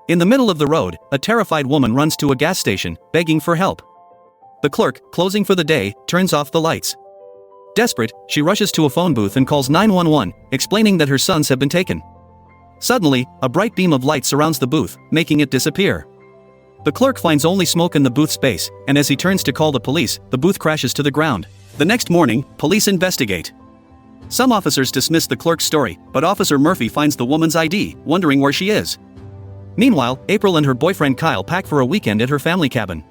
In the middle of the road, a terrified woman runs to a gas station, begging for help. The clerk, closing for the day, turns off the lights. Desperate, she rushes to a phone booth and calls 911, explaining that her sons have been taken. Suddenly, a bright beam of light surrounds the booth, making it disappear. The clerk finds only smoke in the booth space, and as he turns to call the police, the booth crashes to the ground. The next morning, police investigate. Some officers dismiss the clerk's story, but Officer Murphy finds the woman's ID, wondering where she is. Meanwhile, April and her boyfriend Kyle pack for a weekend at her family cabin.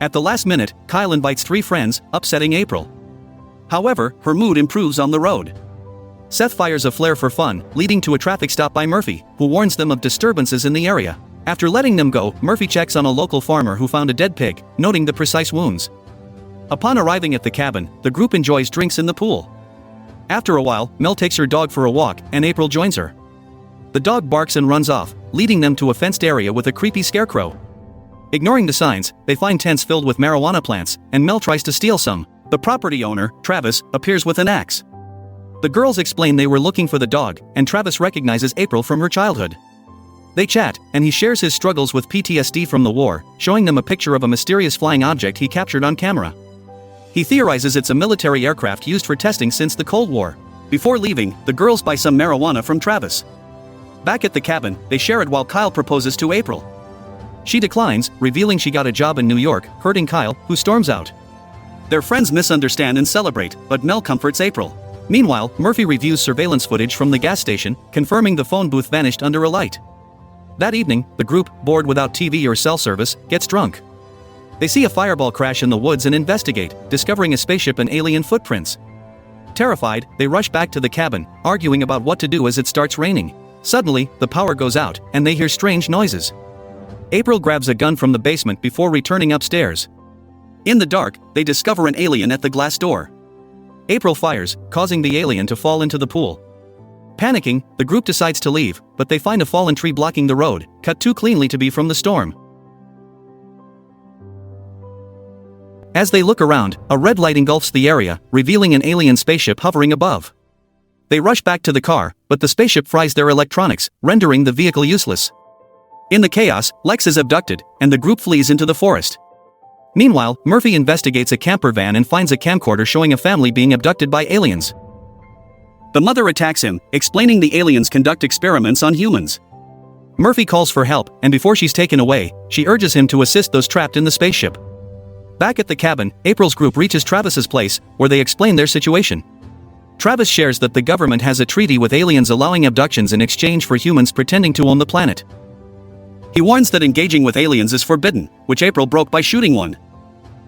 At the last minute, Kyle invites 3 friends, upsetting April. However, her mood improves on the road. Seth fires a flare for fun, leading to a traffic stop by Murphy, who warns them of disturbances in the area. After letting them go, Murphy checks on a local farmer who found a dead pig, noting the precise wounds. Upon arriving at the cabin, the group enjoys drinks in the pool. After a while, Mel takes her dog for a walk, and April joins her. The dog barks and runs off, leading them to a fenced area with a creepy scarecrow. Ignoring the signs, they find tents filled with marijuana plants, and Mel tries to steal some. The property owner, Travis, appears with an axe. The girls explain they were looking for the dog, and Travis recognizes April from her childhood. They chat, and he shares his struggles with PTSD from the war, showing them a picture of a mysterious flying object he captured on camera. He theorizes it's a military aircraft used for testing since the Cold War. Before leaving, the girls buy some marijuana from Travis. Back at the cabin, they share it while Kyle proposes to April. She declines, revealing she got a job in New York, hurting Kyle, who storms out. Their friends misunderstand and celebrate, but Mel comforts April. Meanwhile, Murphy reviews surveillance footage from the gas station, confirming the phone booth vanished under a light. That evening, the group, bored without TV or cell service, gets drunk. They see a fireball crash in the woods and investigate, discovering a spaceship and alien footprints. Terrified, they rush back to the cabin, arguing about what to do as it starts raining. Suddenly, the power goes out, and they hear strange noises. April grabs a gun from the basement before returning upstairs. In the dark, they discover an alien at the glass door. April fires, causing the alien to fall into the pool. Panicking, the group decides to leave, but they find a fallen tree blocking the road, cut too cleanly to be from the storm. As they look around, a red light engulfs the area, revealing an alien spaceship hovering above. They rush back to the car, but the spaceship fries their electronics, rendering the vehicle useless. In the chaos, Lex is abducted, and the group flees into the forest. Meanwhile, Murphy investigates a camper van and finds a camcorder showing a family being abducted by aliens. The mother attacks him, explaining the aliens conduct experiments on humans. Murphy calls for help, and before she's taken away, she urges him to assist those trapped in the spaceship. Back at the cabin, April's group reaches Travis's place, where they explain their situation. Travis shares that the government has a treaty with aliens allowing abductions in exchange for humans pretending to own the planet. He warns that engaging with aliens is forbidden, which April broke by shooting one.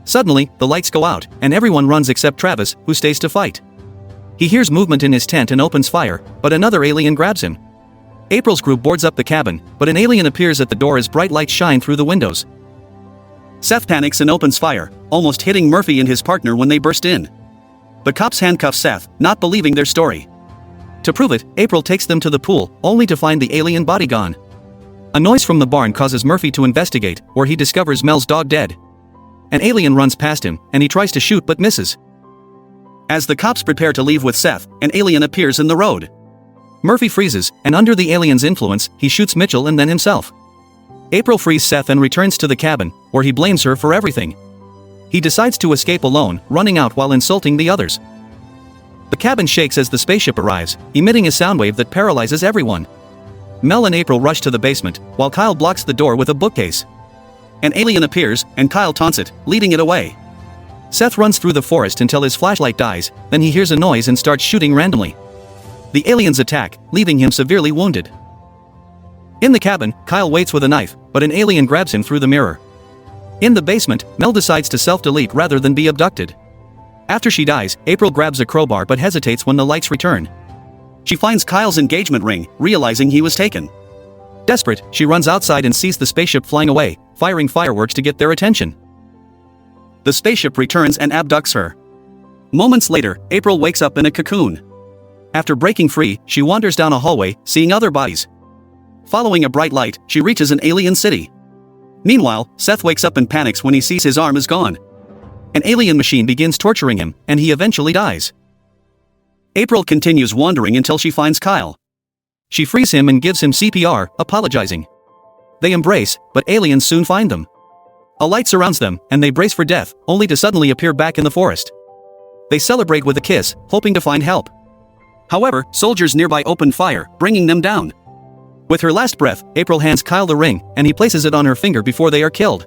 Suddenly, the lights go out, and everyone runs except Travis, who stays to fight. He hears movement in his tent and opens fire, but another alien grabs him. April's group boards up the cabin, but an alien appears at the door as bright lights shine through the windows. Seth panics and opens fire, almost hitting Murphy and his partner when they burst in. The cops handcuff Seth, not believing their story. To prove it, April takes them to the pool, only to find the alien body gone. A noise from the barn causes Murphy to investigate, where he discovers Mel's dog dead. An alien runs past him, and he tries to shoot but misses. As the cops prepare to leave with Seth, an alien appears in the road. Murphy freezes, and under the alien's influence, he shoots Mitchell and then himself. April frees Seth and returns to the cabin, where he blames her for everything. He decides to escape alone, running out while insulting the others. The cabin shakes as the spaceship arrives, emitting a sound wave that paralyzes everyone. Mel and April rush to the basement, while Kyle blocks the door with a bookcase. An alien appears, and Kyle taunts it, leading it away. Seth runs through the forest until his flashlight dies, then he hears a noise and starts shooting randomly. The aliens attack, leaving him severely wounded. In the cabin, Kyle waits with a knife, but an alien grabs him through the mirror. In the basement, Mel decides to self-delete rather than be abducted. After she dies, April grabs a crowbar but hesitates when the lights return. She finds Kyle's engagement ring, realizing he was taken. Desperate, she runs outside and sees the spaceship flying away, firing fireworks to get their attention. The spaceship returns and abducts her. Moments later, April wakes up in a cocoon. After breaking free, she wanders down a hallway, seeing other bodies. Following a bright light, she reaches an alien city. Meanwhile, Seth wakes up and panics when he sees his arm is gone. An alien machine begins torturing him, and he eventually dies. April continues wandering until she finds Kyle. She frees him and gives him CPR, apologizing. They embrace, but aliens soon find them. A light surrounds them, and they brace for death, only to suddenly appear back in the forest. They celebrate with a kiss, hoping to find help. However, soldiers nearby open fire, bringing them down. With her last breath, April hands Kyle the ring, and he places it on her finger before they are killed.